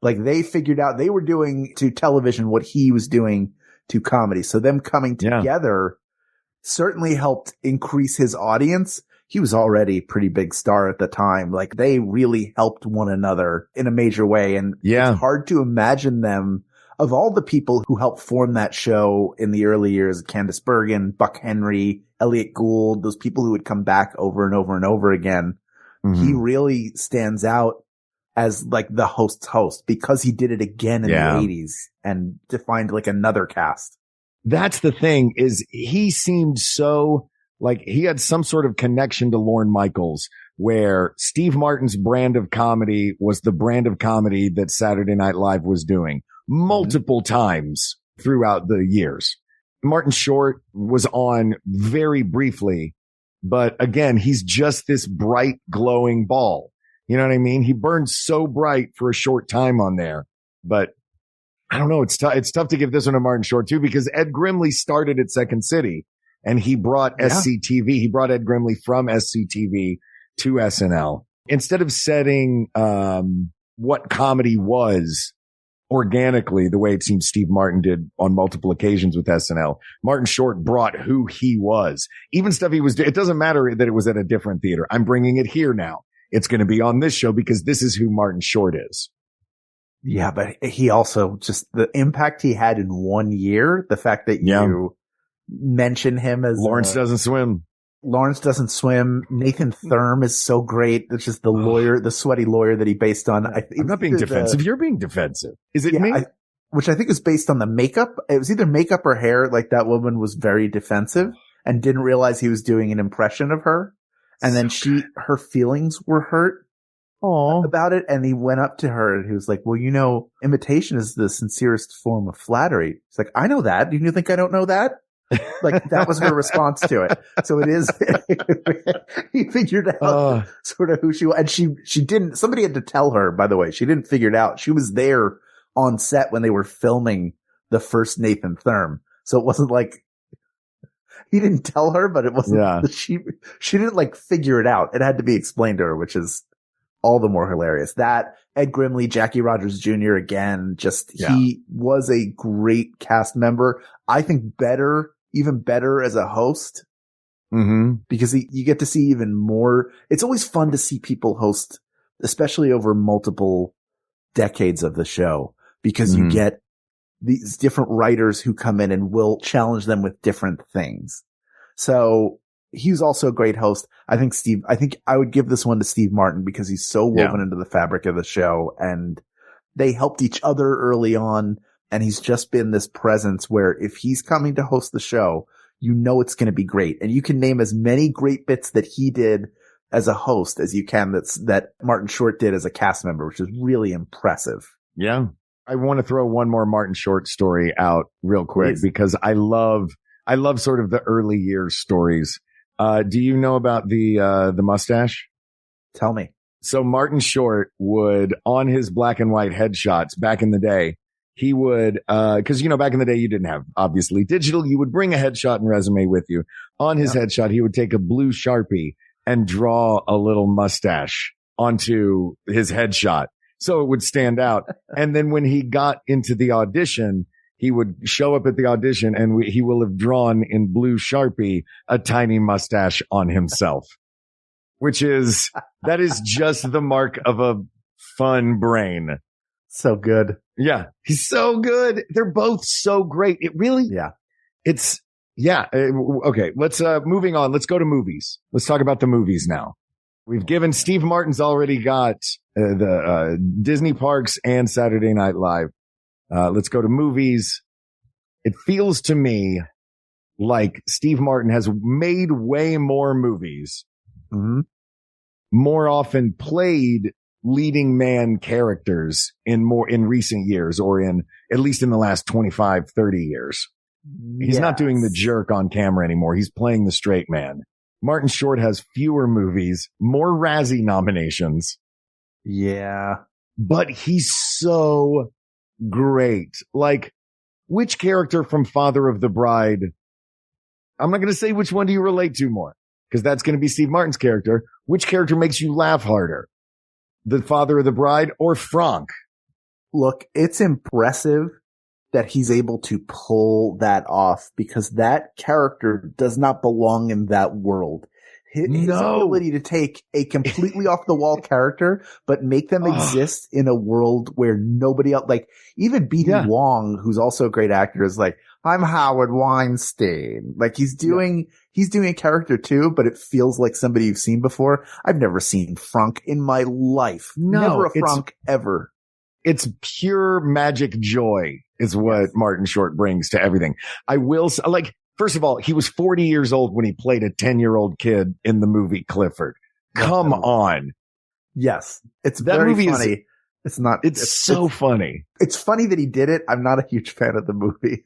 Like, they figured out they were doing to television what he was doing to comedy. So them coming together certainly helped increase his audience. He was already a pretty big star at the time. Like, they really helped one another in a major way. And it's hard to imagine them, of all the people who helped form that show in the early years, Candice Bergen, Buck Henry, Elliot Gould, those people who would come back over and over and over again. He really stands out as like the host's host because he did it again in the 80s and defined like another cast. That's the thing, is he seemed so like he had some sort of connection to Lorne Michaels, where Steve Martin's brand of comedy was the brand of comedy that Saturday Night Live was doing multiple times throughout the years. Martin Short was on very briefly, but again, he's just this bright, glowing ball. You know what I mean? He burned so bright for a short time on there, but I don't know. It's tough to give this one to Martin Short too, because Ed Grimley started at Second City and he brought SCTV. He brought Ed Grimley from SCTV to SNL. Instead of setting, what comedy was organically, the way it seems Steve Martin did on multiple occasions with SNL, Martin Short brought who he was. Even stuff he was, it doesn't matter that it was at a different theater. I'm bringing it here now. It's going to be on this show because this is who Martin Short is. Yeah, but he also just the impact he had in 1 year, the fact that you mention him as Lawrence Doesn't Swim. Lawrence Doesn't Swim. Nathan Thurm is so great. It's just the lawyer, the sweaty lawyer that he based on. I'm not being defensive. You're being defensive. Is it me? Which I think is based on the makeup. It was either makeup or hair. Like, that woman was very defensive and didn't realize he was doing an impression of her. And then her feelings were hurt about it. And he went up to her and he was like, well, you know, imitation is the sincerest form of flattery. It's like, I know that. Do you think I don't know that? Like, that was her response to it. So it is, he figured out sort of who she was. And she didn't, somebody had to tell her, by the way, she didn't figure it out. She was there on set when they were filming the first Nathan Thurm. So it wasn't like, he didn't tell her, but it wasn't, she didn't like figure it out. It had to be explained to her, which is all the more hilarious. That Ed Grimley, Jackie Rogers Jr. again, he was a great cast member. I think even better as a host. Because you get to see even more. It's always fun to see people host, especially over multiple decades of the show, because you get these different writers who come in and will challenge them with different things. So he was also a great host. I think I would give this one to Steve Martin because he's so woven into the fabric of the show, and they helped each other early on. And he's just been this presence where if he's coming to host the show, you know it's going to be great. And you can name as many great bits that he did as a host as you can that Martin Short did as a cast member, which is really impressive. Yeah. I want to throw one more Martin Short story out real quick because I love sort of the early years stories. Do you know about the mustache? Tell me. So Martin Short would, on his black and white headshots back in the day, he would, cause back in the day you didn't have obviously digital. You would bring a headshot and resume with you. On his headshot, he would take a blue Sharpie and draw a little mustache onto his headshot so it would stand out. And then when he got into the audition, he would show up at the audition and he will have drawn in blue Sharpie a tiny mustache on himself, that is just the mark of a fun brain. So good. Yeah. He's so good. They're both so great. It really, okay. Let's, moving on. Let's go to movies. Let's talk about the movies now. We've given Steve Martin's already got the Disney parks and Saturday Night Live. Let's go to movies. It feels to me like Steve Martin has made way more movies, more often played leading man characters in recent years, or at least in the last 25, 30 years. He's not doing the jerk on camera anymore. He's playing the straight man. Martin Short has fewer movies, more Razzie nominations. Yeah. But he's so great. Like, which character from Father of the Bride? I'm not going to say which one do you relate to more, because that's going to be Steve Martin's character. Which character makes you laugh harder? The Father of the Bride or Franck? Look, it's impressive that he's able to pull that off, because that character does not belong in that world. His ability to take a completely off the wall character, but make them exist in a world where nobody else, like even B.D. Wong, who's also a great actor, is like, I'm Howard Weinstein. Like he's doing a character too, but it feels like somebody you've seen before. I've never seen Franck in my life. Never a Franck ever. It's pure magic joy is what Martin Short brings to everything. I will say, like, first of all, he was 40 years old when he played a 10-year-old kid in the movie Clifford. Come on. Yes. It's very funny. It's so funny. It's funny that he did it. I'm not a huge fan of the movie.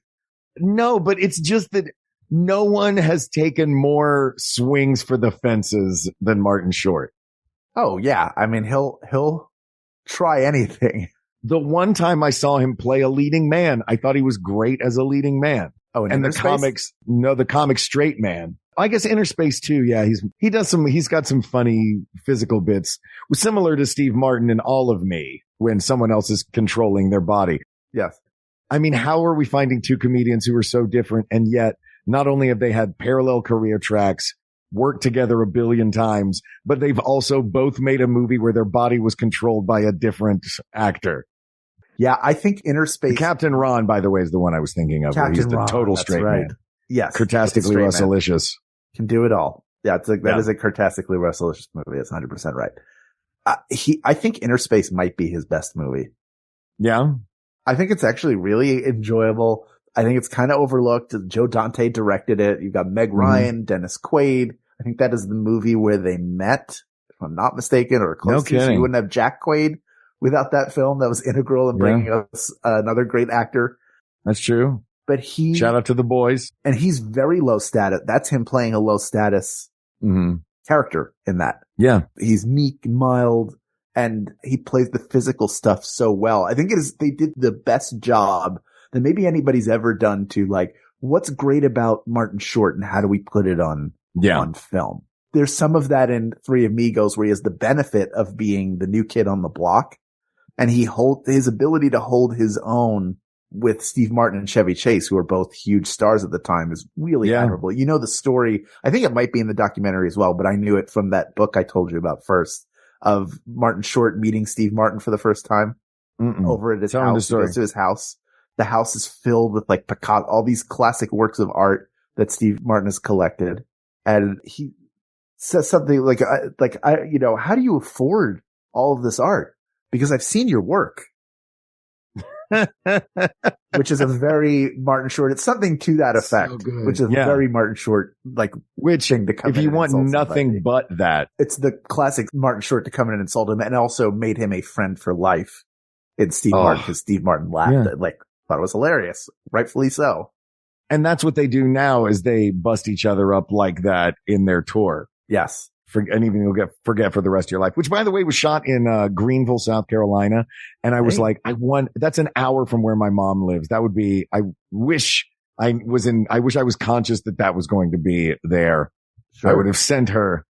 No, but it's just that no one has taken more swings for the fences than Martin Short. Oh yeah. I mean, he'll try anything. The one time I saw him play a leading man, I thought he was great as a leading man. Oh, and the comic straight man. I guess Inner Space too. Yeah, he's got some funny physical bits, similar to Steve Martin in All of Me, when someone else is controlling their body. Yes. I mean, how are we finding two comedians who are so different, and yet not only have they had parallel career tracks, worked together a billion times, but they've also both made a movie where their body was controlled by a different actor. Yeah, I think Inner Space. Captain Ron, by the way, is the one I was thinking of. Captain He's the Ron, total straight man. Yes. Cartastically Russelicious. Can do it all. Yeah, that is a Cartastically Russelicious movie. It's 100% right. I think Inner Space might be his best movie. Yeah. I think it's actually really enjoyable. I think it's kind of overlooked. Joe Dante directed it. You've got Meg Ryan, Dennis Quaid. I think that is the movie where they met, if I'm not mistaken, or close to. So you wouldn't have Jack Quaid without that film. That was integral in bringing us another great actor. That's true. But shout out to the boys. And he's very low status. That's him playing a low status character in that. Yeah. He's meek, mild, and he plays the physical stuff so well. I think they did the best job that maybe anybody's ever done to, like, what's great about Martin Short and how do we put it on film? There's some of that in Three Amigos where he has the benefit of being the new kid on the block, and his ability to hold his own with Steve Martin and Chevy Chase, who are both huge stars at the time, is really admirable. You know the story. I think it might be in the documentary as well, but I knew it from that book I told you about first, of Martin Short meeting Steve Martin for the first time over at his house. He goes to his house. The house is filled with like Picasso, all these classic works of art that Steve Martin has collected. And he says something like, how do you afford all of this art? Because I've seen your work. which is a very Martin Short. It's something to that effect, which is very Martin Short, like thing to come in. If you want nothing but that, it's the classic Martin Short to come in and insult him, and also made him a friend for life in Steve Martin, because Steve Martin laughed at, thought it was hilarious, rightfully so. And that's what they do now, is they bust each other up like that in their tour. Yes. And even you'll forget for the rest of your life, which, by the way, was shot in Greenville, South Carolina. And I was like, that's an hour from where my mom lives. That would be, I wish I was conscious that was going to be there. Sure. I would have sent her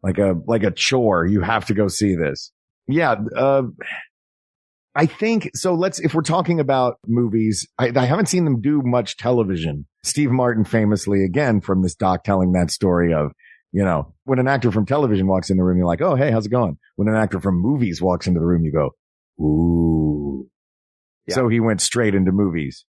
like a chore. You have to go see this. Yeah. I think so. If we're talking about movies, I haven't seen them do much television. Steve Martin famously, again, from this doc, telling that story of, when an actor from television walks in the room, you're like, oh, hey, how's it going? When an actor from movies walks into the room, you go, ooh. Yeah. So he went straight into movies.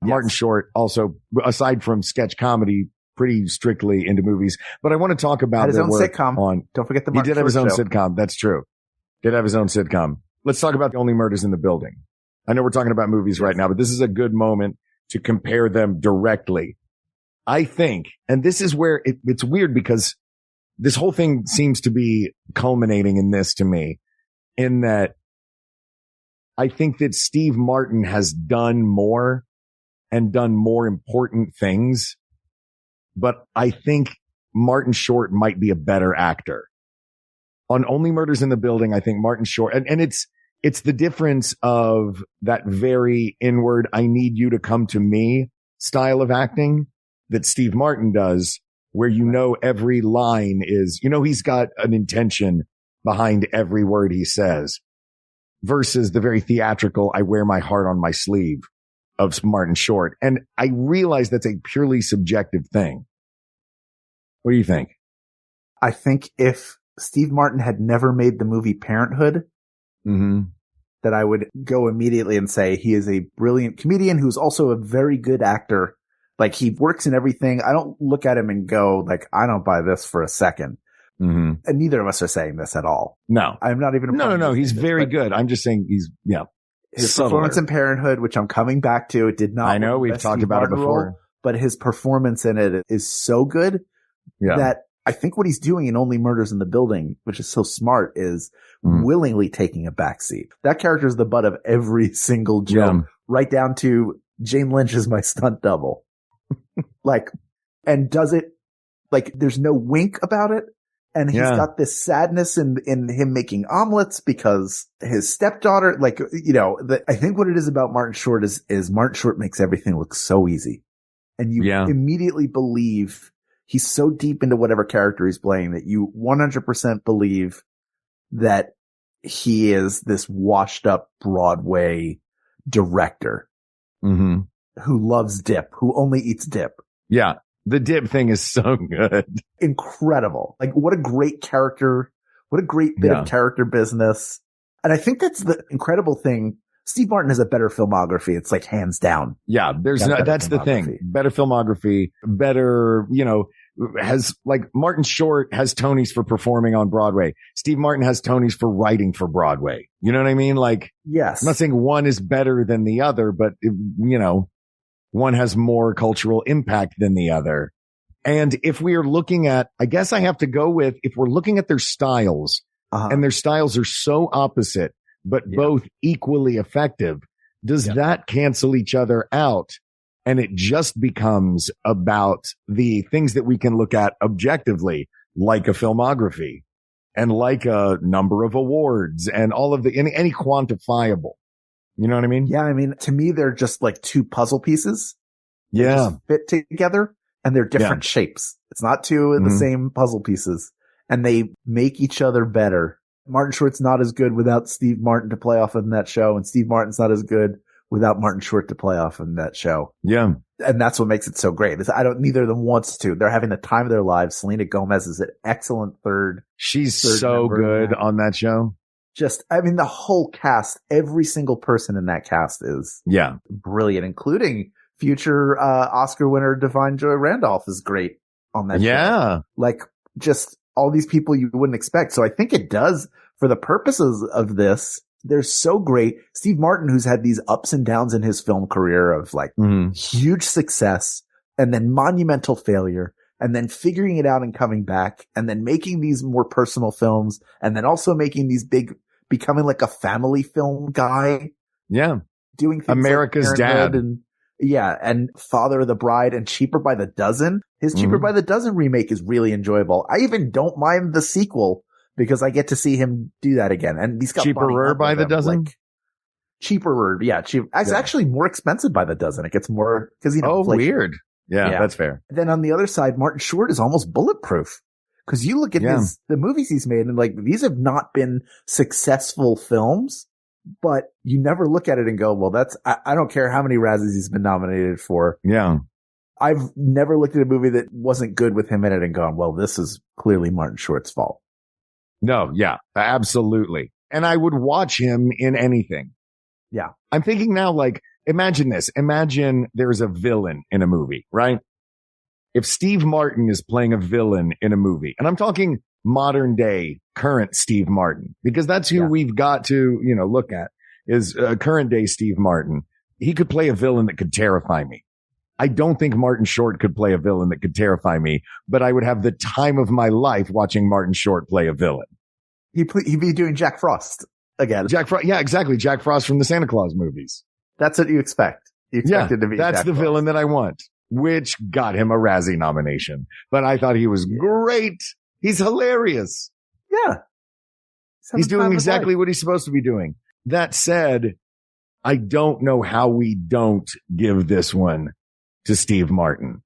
Yes. Martin Short also, aside from sketch comedy, pretty strictly into movies. But I want to talk about his own sitcom. Don't forget the Martin Short He did have his own show. Sitcom. That's true. Did have his own sitcom. Let's talk about The Only Murders in the Building. I know we're talking about movies right now, but this is a good moment to compare them directly. I think, and this is where it's weird, because this whole thing seems to be culminating in this to me, in that I think that Steve Martin has done more and done more important things, but I think Martin Short might be a better actor. On Only Murders in the Building, I think Martin Short, and it's the difference of that very inward, I need you to come to me style of acting that Steve Martin does, where every line is, he's got an intention behind every word he says, versus the very theatrical, I wear my heart on my sleeve of Martin Short. And I realize that's a purely subjective thing. What do you think? I think if Steve Martin had never made the movie Parenthood, that I would go immediately and say he is a brilliant comedian who's also a very good actor. Like, he works in everything. I don't look at him and go, like, I don't buy this for a second. And neither of us are saying this at all. No. I'm not even. No. He's very good. I'm just saying his performance in Parenthood, which I'm coming back to, it did not. I know, we've talked about it before. Role, but his performance in it is so good that I think what he's doing in Only Murders in the Building, which is so smart, is willingly taking a backseat. That character is the butt of every single joke, right down to Jane Lynch is my stunt double. And does it, there's no wink about it. And he's got this sadness in him making omelets because his stepdaughter, I think what it is about Martin Short is Martin Short makes everything look so easy. And you immediately believe he's so deep into whatever character he's playing that you 100% believe that he is this washed up Broadway director who loves dip, who only eats dip. Yeah. The dip thing is so good. Incredible. What a great character. What a great bit of character business. And I think that's the incredible thing. Steve Martin has a better filmography. It's hands down. Yeah. That's the thing. Better filmography, better, has Martin Short has Tonys for performing on Broadway. Steve Martin has Tonys for writing for Broadway. You know what I mean? Yes. I'm not saying one is better than the other, but one has more cultural impact than the other. And if we are looking at, I guess I have to go with, if we're looking at their styles and their styles are so opposite, but both equally effective, does that cancel each other out? And it just becomes about the things that we can look at objectively, like a filmography and like a number of awards and all of any quantifiable. You know what I mean? Yeah. I mean, to me, they're just two puzzle pieces. They just fit together and they're different shapes. It's not two of the same puzzle pieces, and they make each other better. Martin Short's not as good without Steve Martin to play off in that show, and Steve Martin's not as good without Martin Short to play off in that show. Yeah. And that's what makes it so great. Neither of them wants to. They're having the time of their lives. Selena Gomez is an excellent third. She's so good on that show. The whole cast, every single person in that cast is brilliant, including future Oscar winner Divine Joy Randolph is great on that show. Just all these people you wouldn't expect. So I think it does, for the purposes of this, they're so great. Steve Martin, who's had these ups and downs in his film career of like huge success and then monumental failure and then figuring it out and coming back and then making these more personal films and then also making these becoming like a family film guy. Yeah. Doing things America's like Dad. And Father of the Bride and Cheaper by the Dozen. His Cheaper by the Dozen remake is really enjoyable. I even don't mind the sequel because I get to see him do that again. And he's got Cheaperer by the Dozen? Cheaperer, yeah. It's actually more expensive by the dozen. It gets more because weird. Yeah, that's fair. Then on the other side, Martin Short is almost bulletproof because you look at the movies he's made and like these have not been successful films, but you never look at it and go, well, I don't care how many Razzies he's been nominated for. Yeah. I've never looked at a movie that wasn't good with him in it and gone, well, this is clearly Martin Short's fault. No, yeah, absolutely. And I would watch him in anything. Yeah. I'm thinking now, like, imagine this. Imagine there's a villain in a movie, right? If Steve Martin is playing a villain in a movie, and I'm talking modern day, current Steve Martin, because that's who we've got to, look at is current day Steve Martin. He could play a villain that could terrify me. I don't think Martin Short could play a villain that could terrify me, but I would have the time of my life watching Martin Short play a villain. He'd be doing Jack Frost again. Jack Frost. Yeah, exactly. Jack Frost from the Santa Claus movies. That's what you expect. You expect it to be that's Jack the Frost. villain that I want, which got him a Razzie nomination. But I thought he was great. He's hilarious. Yeah. He's doing exactly what he's supposed to be doing. That said, I don't know how we don't give this one to Steve Martin.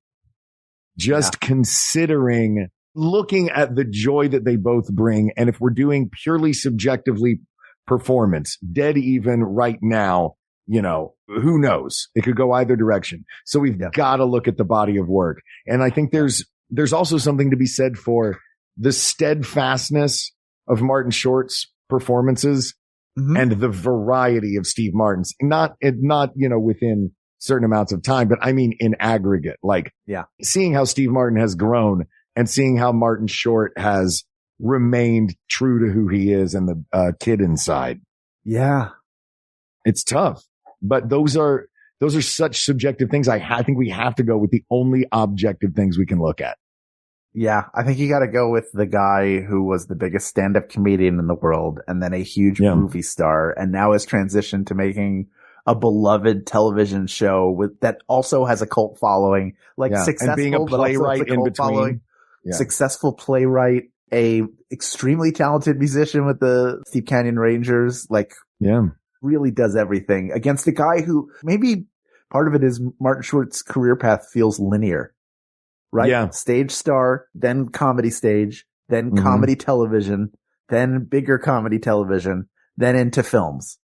Just considering, looking at the joy that they both bring. And if we're doing purely subjectively performance, dead even right now, who knows? It could go either direction. So we've got to look at the body of work. And I think there's also something to be said for the steadfastness of Martin Short's performances and the variety of Steve Martin's, not within certain amounts of time, but I mean, in aggregate, seeing how Steve Martin has grown and seeing how Martin Short has remained true to who he is and the kid inside. Yeah. It's tough, but those are such subjective things. I think we have to go with the only objective things we can look at. Yeah, I think you got to go with the guy who was the biggest stand-up comedian in the world and then a huge movie star and now has transitioned to making a beloved television show that also has a cult following, successful, and being a playwright in between. Following, successful playwright, a extremely talented musician with the Steep Canyon Rangers, really does everything against a guy who maybe part of it is Martin Short's career path feels linear. Right? Yeah. Stage star, then comedy stage, then comedy television, then bigger comedy television, then into films.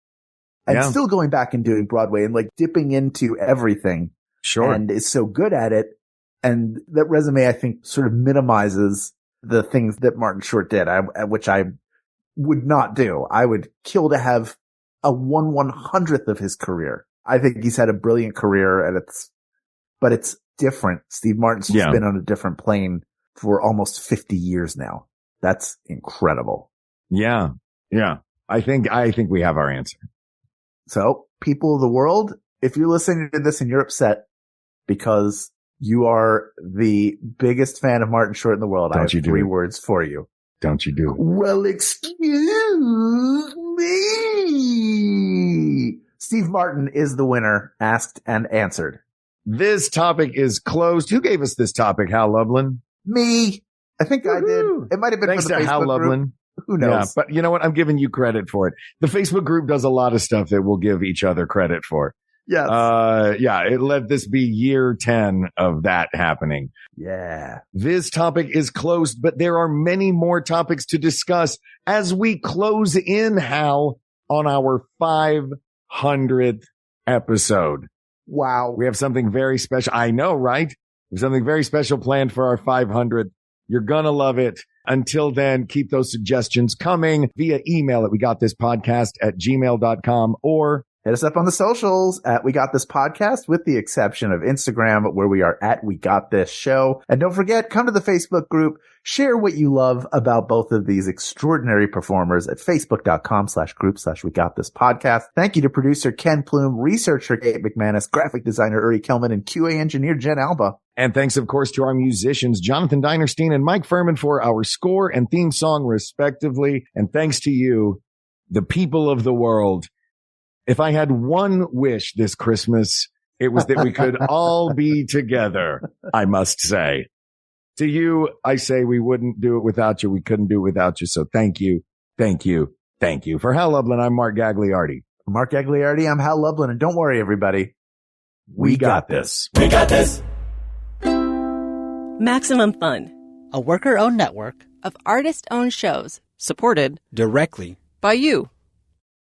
And still going back and doing Broadway and dipping into everything. Sure. And is so good at it. And that resume, I think, sort of minimizes the things that Martin Short did, which I would not do. I would kill to have a 1/100th of his career. I think he's had a brilliant career but it's different. Steve Martin's just been on a different plane for almost 50 years now. That's incredible. Yeah. Yeah. I think we have our answer. So people of the world, if you're listening to this and you're upset because you are the biggest fan of Martin Short in the world, I have 3 words for you. Don't you do it. Well, excuse me. Steve Martin is the winner, asked and answered. This topic is closed. Who gave us this topic, Hal Lublin? Me. I think I did. It might have been thanks for the to Facebook Hal Lublin. Group. Who knows? Yeah, but you know what? I'm giving you credit for it. The Facebook group does a lot of stuff that we'll give each other credit for. Yes. Let this be year 10 of that happening. Yeah. This topic is closed, but there are many more topics to discuss as we close in, Hal, on our 500th episode. Wow. We have something very special. I know, right? We have something very special planned for our 500th. You're going to love it. Until then, keep those suggestions coming via email at wegotThisPodcast@gmail.com or Hit us up on the socials at We Got This Podcast, with the exception of Instagram, where we are at We Got This Show. And don't forget, come to the Facebook group. Share what you love about both of these extraordinary performers at facebook.com/group/We Got This Podcast. Thank you to producer Ken Plume, researcher Kate McManus, graphic designer Uri Kelman, and QA engineer Jen Alba. And thanks, of course, to our musicians, Jonathan Dinerstein and Mike Furman, for our score and theme song, respectively. And thanks to you, the people of the world. If I had one wish this Christmas, it was that we could all be together, I must say. To you, I say we wouldn't do it without you. We couldn't do it without you. So thank you. Thank you. Thank you. For Hal Lublin, I'm Mark Gagliardi. For Mark Gagliardi, I'm Hal Lublin. And don't worry, everybody. We got this. We got this. Maximum Fun, a worker-owned network of artist-owned shows supported directly by you.